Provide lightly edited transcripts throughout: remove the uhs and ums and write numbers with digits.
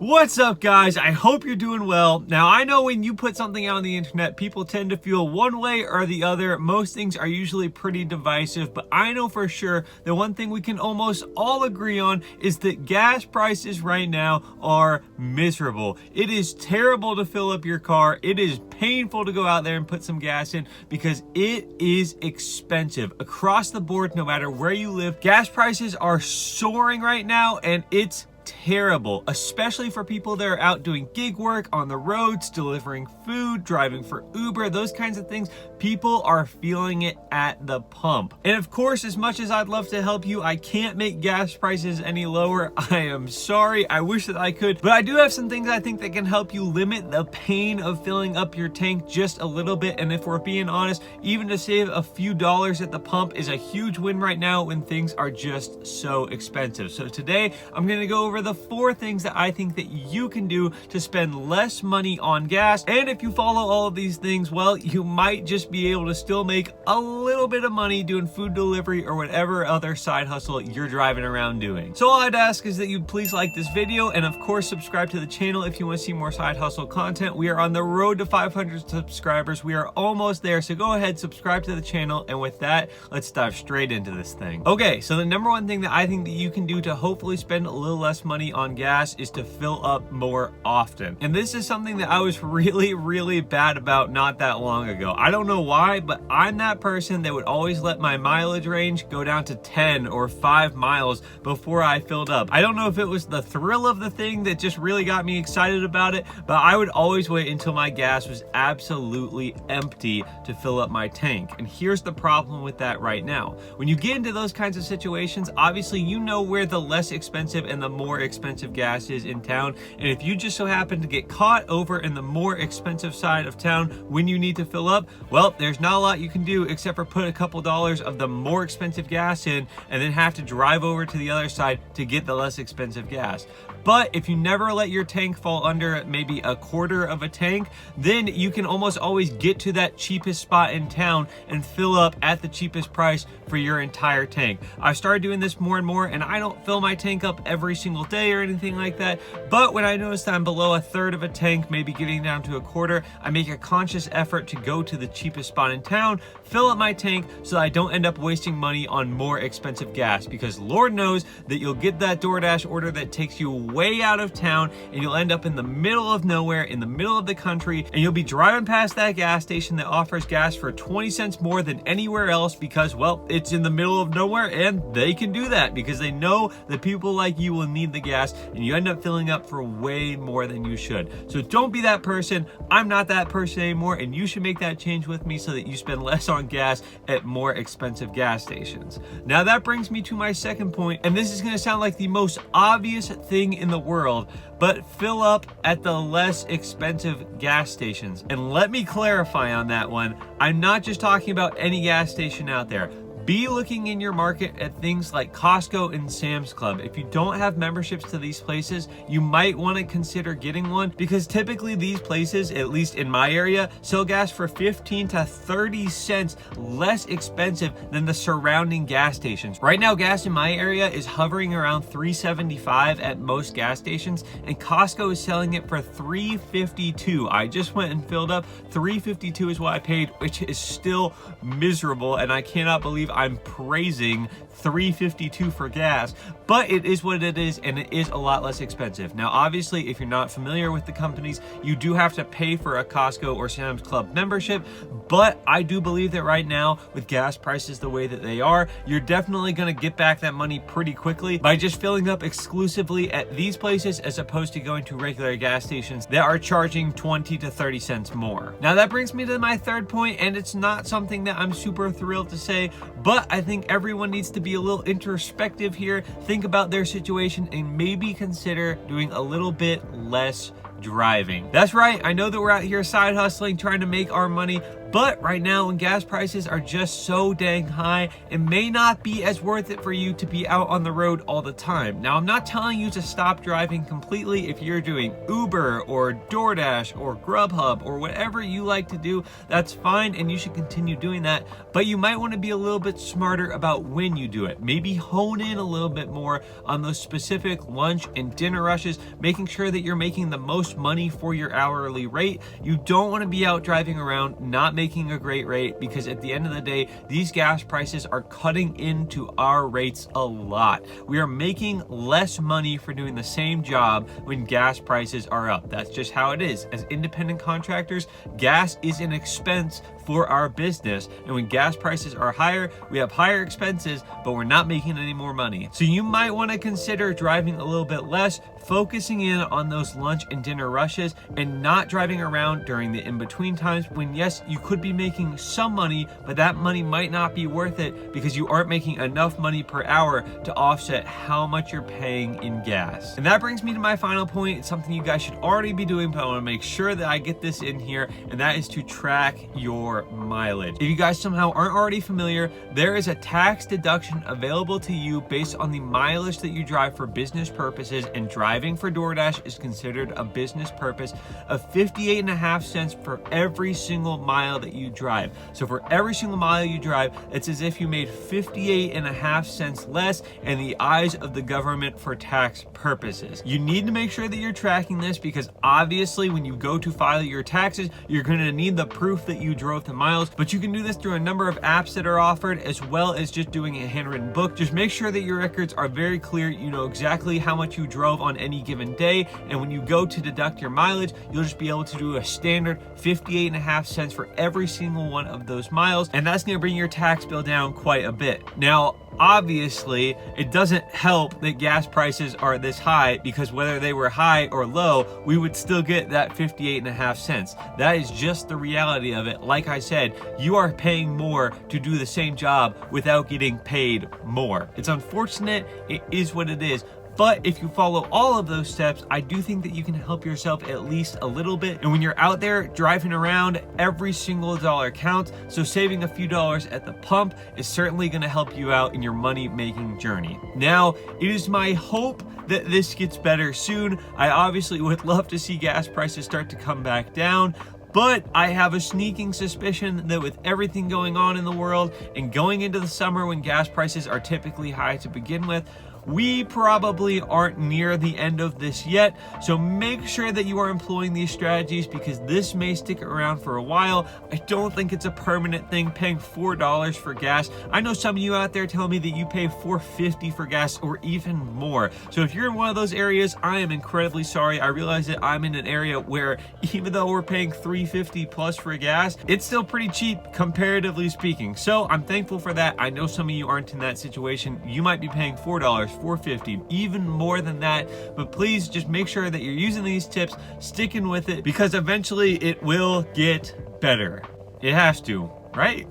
What's up, guys? I hope you're doing well. Now, I know when you put something out on the internet, people tend to feel one way or the other. Most things are usually pretty divisive, but I know for sure that one thing we can almost all agree on is that gas prices right now are miserable. It is terrible to fill up your car. It is painful to go out there and put some gas in because it is expensive. Across the board, no matter where you live, gas prices are soaring right now, and it's terrible, especially for people that are out doing gig work on the roads, delivering food, driving for Uber, those kinds of things. People are feeling it at the pump. And of course, as much as I'd love to help you, I can't make gas prices any lower. I am sorry. I wish that I could, but I do have some things I think that can help you limit the pain of filling up your tank just a little bit. And if we're being honest, even to save a few dollars at the pump is a huge win right now when things are just so expensive. So today I'm going to go over the 4 things that I think that you can do to spend less money on gas. And if you follow all of these things, well, you might just be able to still make a little bit of money doing food delivery or whatever other side hustle you're driving around doing. So all I'd ask is that you please like this video and of course subscribe to the channel if you want to see more side hustle content. We are on the road to 500 subscribers. We are almost there, so go ahead, subscribe to the channel, and with that, let's dive straight into this thing. Okay, so the number one thing that I think that you can do to hopefully spend a little less money on gas is to fill up more often. And this is something that I was really bad about not that long ago. I don't know why, but I'm that person that would always let my mileage range go down to 10 or 5 miles before I filled up. I don't know if it was the thrill of the thing that just really got me excited about it, but I would always wait until my gas was absolutely empty to fill up my tank. And here's the problem with that right now. When you get into those kinds of situations, obviously you know where the less expensive and the more expensive gas is in town, and if you just so happen to get caught over in the more expensive side of town when you need to fill up, well, there's not a lot you can do except for put a couple dollars of the more expensive gas in and then have to drive over to the other side to get the less expensive gas. But if you never let your tank fall under maybe a quarter of a tank, then you can almost always get to that cheapest spot in town and fill up at the cheapest price for your entire tank. I've started doing this more and more, and I don't fill my tank up every single day or anything like that. But when I notice that I'm below a third of a tank, maybe getting down to a quarter, I make a conscious effort to go to the cheapest spot in town, fill up my tank so that I don't end up wasting money on more expensive gas, because Lord knows that you'll get that DoorDash order that takes you way out of town and you'll end up in the middle of nowhere, in the middle of the country, and you'll be driving past that gas station that offers gas for 20 cents more than anywhere else because, well, it's in the middle of nowhere and they can do that because they know that people like you will need the gas, and you end up filling up for way more than you should. So don't be that person. I'm not that person anymore, and you should make that change with me so that you spend less on gas at more expensive gas stations. Now that brings me to my second point, and this is going to sound like the most obvious thing in the world, but fill up at the less expensive gas stations. And let me clarify on that one. I'm not just talking about any gas station out there. Be looking in your market at things like Costco and Sam's Club. If you don't have memberships to these places, you might want to consider getting one, because typically these places, at least in my area, sell gas for 15 to 30 cents less expensive than the surrounding gas stations. Right now, gas in my area is hovering around $3.75 at most gas stations, and Costco is selling it for $3.52. I just went and filled up. $3.52 is what I paid, which is still miserable, and I cannot believe I'm praising $3.52 for gas, but it is what it is, and it is a lot less expensive. Now, obviously, if you're not familiar with the companies, you do have to pay for a Costco or Sam's Club membership, but I do believe that right now, with gas prices the way that they are, you're definitely going to get back that money pretty quickly by just filling up exclusively at these places as opposed to going to regular gas stations that are charging 20 to 30 cents more. Now, that brings me to my third point, and it's not something that I'm super thrilled to say, but I think everyone needs to be a little introspective here, think about their situation, and maybe consider doing a little bit less driving. That's right, I know that we're out here side hustling, trying to make our money, But right now, when gas prices are just so dang high, it may not be as worth it for you to be out on the road all the time. Now, I'm not telling you to stop driving completely. If you're doing Uber or DoorDash or Grubhub or whatever you like to do, that's fine, and you should continue doing that. But you might want to be a little bit smarter about when you do it. Maybe hone in a little bit more on those specific lunch and dinner rushes, making sure that you're making the most money for your hourly rate. You don't want to be out driving around not making a great rate, because at the end of the day, these gas prices are cutting into our rates a lot. We are making less money for doing the same job when gas prices are up. That's just how it is. As independent contractors, gas is an expense for our business, and when gas prices are higher, we have higher expenses, but we're not making any more money. So you might want to consider driving a little bit less, focusing in on those lunch and dinner rushes, and not driving around during the in-between times when, yes, you could be making some money, but that money might not be worth it because you aren't making enough money per hour to offset how much you're paying in gas. And that brings me to my final point. It's something you guys should already be doing, but I want to make sure that I get this in here, and that is to track your mileage. If you guys somehow aren't already familiar, there is a tax deduction available to you based on the mileage that you drive for business purposes, and driving for DoorDash is considered a business purpose of 58.5 cents for every single mile that you drive. So for every single mile you drive, it's as if you made 58.5 cents less in the eyes of the government for tax purposes. You need to make sure that you're tracking this, because obviously when you go to file your taxes, you're going to need the proof that you drove the miles, but you can do this through a number of apps that are offered, as well as just doing a handwritten book. Just make sure that your records are very clear. You know exactly how much you drove on any given day, and when you go to deduct your mileage, you'll just be able to do a standard 58.5 cents for every single one of those miles, and that's going to bring your tax bill down quite a bit. Now, obviously, it doesn't help that gas prices are this high, because whether they were high or low, we would still get that 58.5 cents. That is just the reality of it. Like I said, you are paying more to do the same job without getting paid more. It's unfortunate. It is what it is. But if you follow all of those steps, I do think that you can help yourself at least a little bit. And when you're out there driving around, every single dollar counts. So saving a few dollars at the pump is certainly going to help you out in your money-making journey. Now, it is my hope that this gets better soon. I obviously would love to see gas prices start to come back down, but I have a sneaking suspicion that with everything going on in the world and going into the summer when gas prices are typically high to begin with, we probably aren't near the end of this yet. So make sure that you are employing these strategies, because this may stick around for a while. I don't think it's a permanent thing, paying $4 for gas. I know some of you out there tell me that you pay $4.50 for gas or even more. So if you're in one of those areas, I am incredibly sorry. I realize that I'm in an area where even though we're paying $3.50 plus for gas, it's still pretty cheap comparatively speaking. So I'm thankful for that. I know some of you aren't in that situation. You might be paying $4, $4.50, even more than that. But please just make sure that you're using these tips, sticking with it, because eventually it will get better. It has to, right?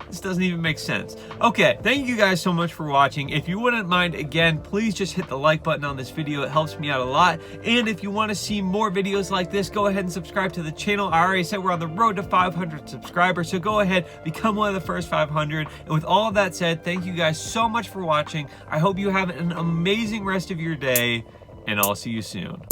This doesn't even make sense. Okay, thank you guys so much for watching. If you wouldn't mind, again, please just hit the like button on this video. It helps me out a lot. And if you want to see more videos like this, go ahead and subscribe to the channel. I already said we're on the road to 500 subscribers, so go ahead, become one of the first 500. And with all of that said, thank you guys so much for watching. I hope you have an amazing rest of your day, and I'll see you soon.